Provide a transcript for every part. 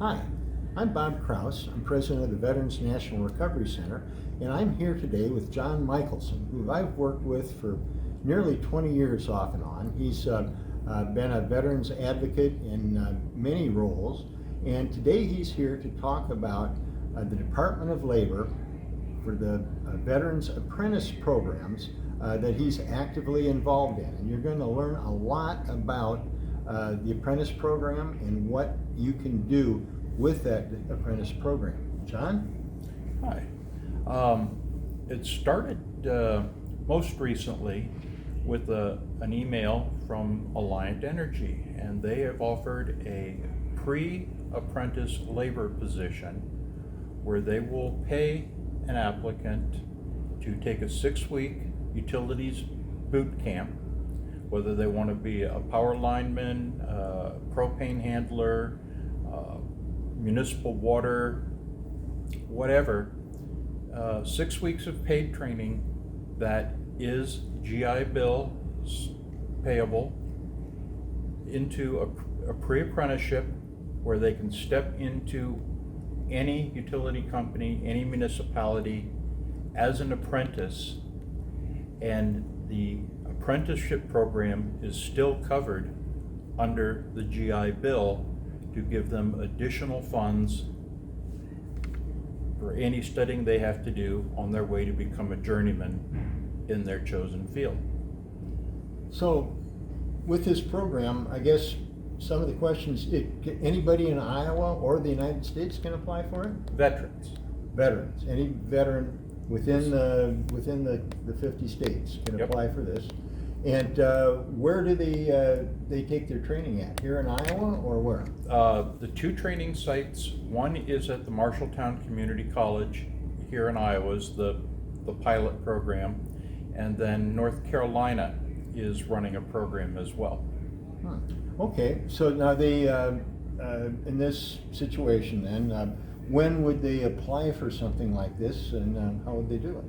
Hi, I'm Bob Kraus. I'm president of the Veterans National Recovery Center, and I'm here today with John Mikelson, who I've worked with for nearly 20 years off and on. He's been a veterans advocate in many roles, and today he's here to talk about the Department of Labor for the Veterans Apprentice programs that he's actively involved in. And you're going to learn a lot about the apprentice program and what you can do with that apprentice program. John? Hi. It started most recently with an email from Alliant Energy, and they have offered a pre-apprentice labor position where they will pay an applicant to take a 6-week utilities boot camp, whether they want to be a power lineman, propane handler, municipal water, whatever. 6 weeks of paid training that is GI Bill payable into a pre-apprenticeship where they can step into any utility company, any municipality as an apprentice, and the apprenticeship program is still covered under the GI Bill to give them additional funds for any studying they have to do on their way to become a journeyman in their chosen field. So, with this program, I guess some of the questions, anybody in Iowa or the United States can apply for it? Veterans. Veterans, any veteran within the 50 states can Yep. apply for this. And where do they take their training at? Here in Iowa or where? The two training sites, one is at the Marshalltown Community College here in Iowa, is the pilot program, and then North Carolina is running a program as well. Okay, so now they, in this situation then, when would they apply for something like this, and how would they do it?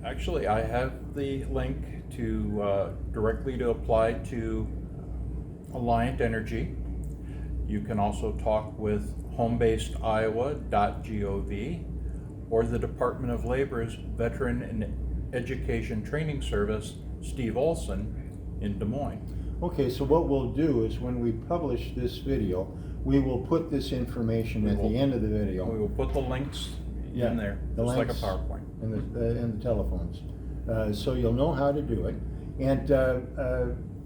Actually, I have the link to directly to apply to Alliant Energy. You can also talk with homebasediowa.gov or the Department of Labor's Veteran and Education Training Service, Steve Olson, in Des Moines. Okay, so what we'll do is when we publish this video, we will put this information at the end of the video. We will put the links in there, just like a PowerPoint. And the telephones. So you'll know how to do it. And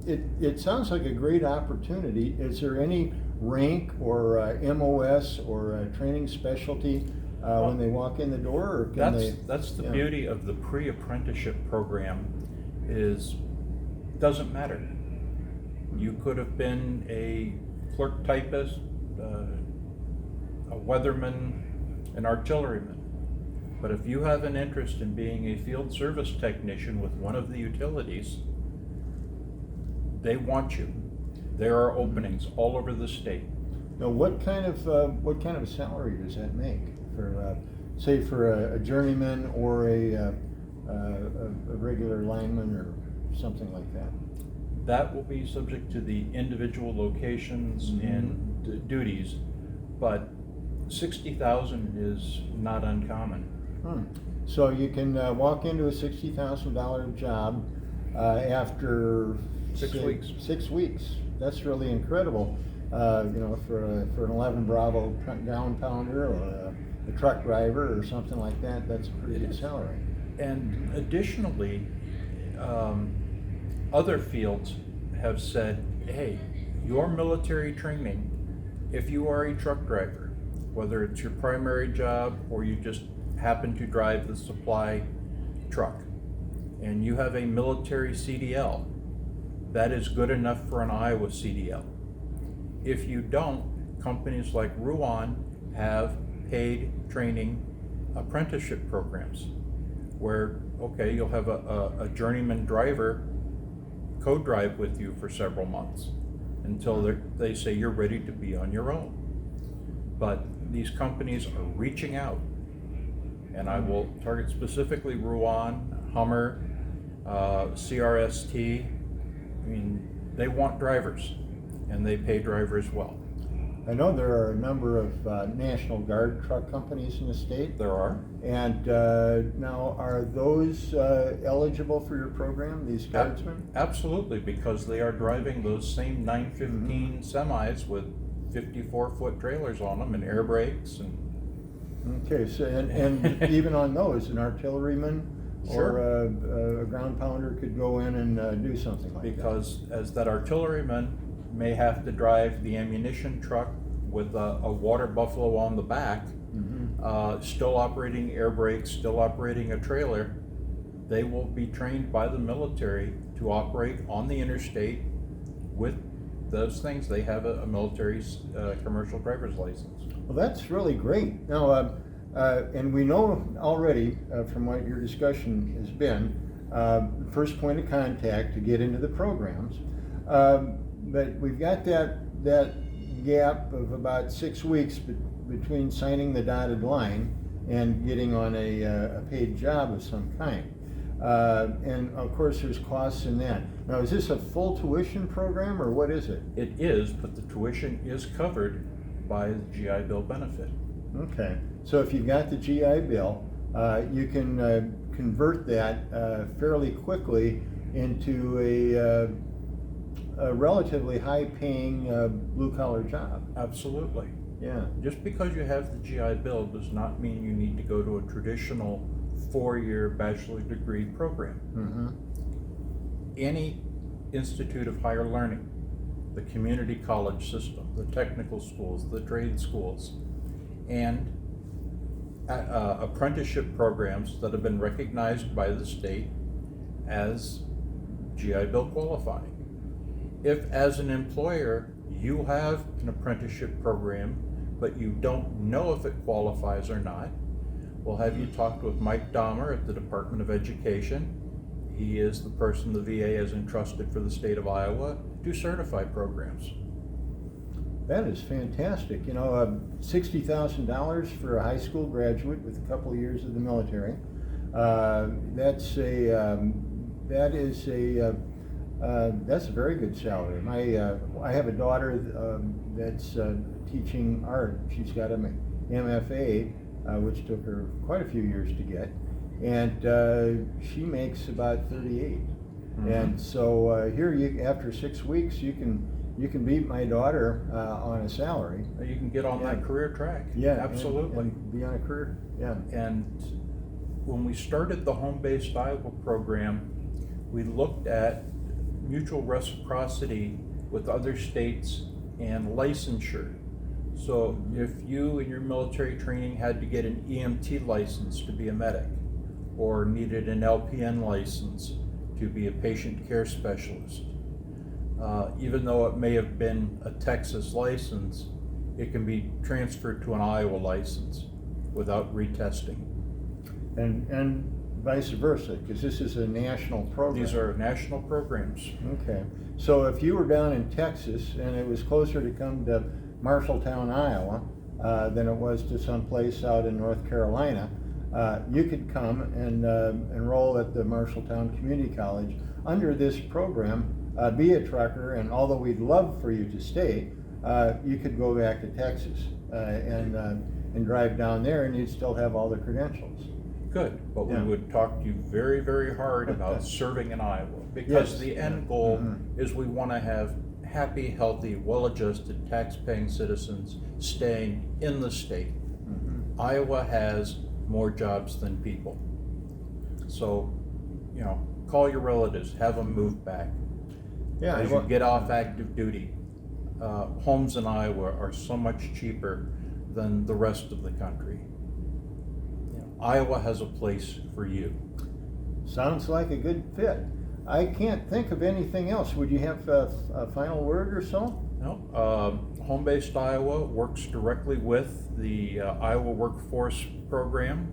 it sounds like a great opportunity. Is there any rank or MOS or training specialty when they walk in the door? Or That's the beauty of the pre-apprenticeship program, is doesn't matter. You could have been a clerk typist, a weatherman, an artilleryman. But if you have an interest in being a field service technician with one of the utilities, they want you. There are openings all over the state. Now, what kind of a salary does that make for, say, for a journeyman or a regular lineman or something like that? That will be subject to the individual locations and duties, but 60,000 is not uncommon. So you can walk into a $60,000 job after 6 weeks. 6 weeks. That's really incredible. For an 11 Bravo down pounder or a truck driver or something like that, that's a pretty good salary. And additionally, other fields have said, hey, your military training, if you are a truck driver, whether it's your primary job or you just happen to drive the supply truck, and you have a military CDL, that is good enough for an Iowa CDL. If you don't, companies like Ruan have paid training apprenticeship programs where, okay, you'll have a journeyman driver co-drive with you for several months until they say you're ready to be on your own. But these companies are reaching out, and I will target specifically Ruan, Hummer, CRST. I mean, they want drivers, and they pay drivers well. I know there are a number of National Guard truck companies in the state. There are. And now, are those eligible for your program, these guardsmen? Absolutely, because they are driving those same 915 semis with 54-foot trailers on them and air brakes and. Okay, so, and even on those, an artilleryman Sure. or a ground pounder could go in and do something like that? Because as that artilleryman may have to drive the ammunition truck with a water buffalo on the back, still operating air brakes, still operating a trailer, they will be trained by the military to operate on the interstate with those things. They have a military commercial driver's license. Well, that's really great. Now, and we know already from what your discussion has been, first point of contact to get into the programs. But we've got that gap of about 6 weeks between signing the dotted line and getting on a paid job of some kind. And of course, there's costs in that. Now, is this a full tuition program or what is it? It is, but the tuition is covered by the GI Bill benefit. Okay, so if you've got the GI Bill, you can convert that fairly quickly into a relatively high-paying blue-collar job. Absolutely. Yeah. Just because you have the GI Bill does not mean you need to go to a traditional 4-year bachelor degree program. Any institute of higher learning, the community college system, the technical schools, the trade schools, and apprenticeship programs that have been recognized by the state as GI Bill qualifying. If as an employer you have an apprenticeship program but you don't know if it qualifies or not, we'll have you talk with Mike Dahmer at the Department of Education. He is the person the VA has entrusted for the state of Iowa to certify programs. That is fantastic. You know, $60,000 for a high school graduate with a couple of years of the military. That's a very good salary. I have a daughter that's teaching art. She's got an MFA, which took her quite a few years to get, and she makes about 38. And so here, after 6 weeks, you can beat my daughter on a salary. You can get on that career track. Yeah, absolutely. And be on a career. Yeah. And when we started the home-based Iowa program, we looked at mutual reciprocity with other states and licensure. So if you in your military training had to get an EMT license to be a medic, or needed an LPN license to be a patient care specialist, even though it may have been a Texas license, it can be transferred to an Iowa license without retesting. And vice versa, because this is a national program. These are national programs. Okay. So if you were down in Texas and it was closer to come to Marshalltown, Iowa, than it was to someplace out in North Carolina, you could come and enroll at the Marshalltown Community College under this program, be a trucker, and although we'd love for you to stay, you could go back to Texas and drive down there, and you'd still have all the credentials. Good, but Yeah. we would talk to you very, very hard about serving in Iowa, because Yes. the end goal is we want to have happy, healthy, well-adjusted, tax-paying citizens staying in the state. Iowa has more jobs than people. So, call your relatives, have them move back. Yeah. As you get off active duty, homes in Iowa are so much cheaper than the rest of the country. Iowa has a place for you. Sounds like a good fit. I can't think of anything else. Would you have a final word or so? No, Home-Based Iowa works directly with the Iowa Workforce Program.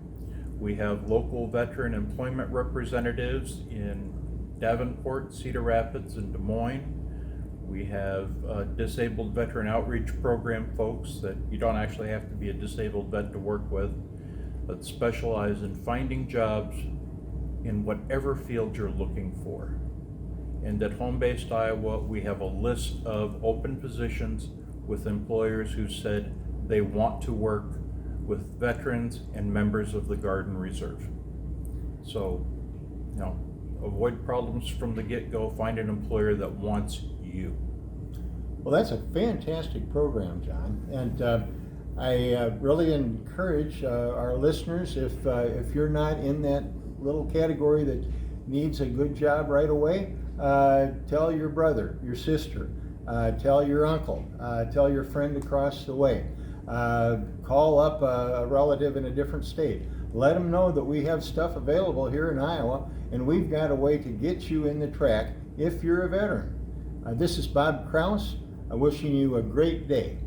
We have local veteran employment representatives in Davenport, Cedar Rapids, and Des Moines. We have disabled veteran outreach program folks that you don't actually have to be a disabled vet to work with, but specialize in finding jobs in whatever field you're looking for. And at Home-Based Iowa, we have a list of open positions with employers who said they want to work with veterans and members of the Guard and Reserve. So, avoid problems from the get-go. Find an employer that wants you. Well, that's a fantastic program, John, and I really encourage our listeners, if you're not in that little category that needs a good job right away, tell your brother, your sister, tell your uncle, tell your friend across the way, call up a relative in a different state. Let them know that we have stuff available here in Iowa, and we've got a way to get you in the track if you're a veteran. This is Bob Kraus, wishing you a great day.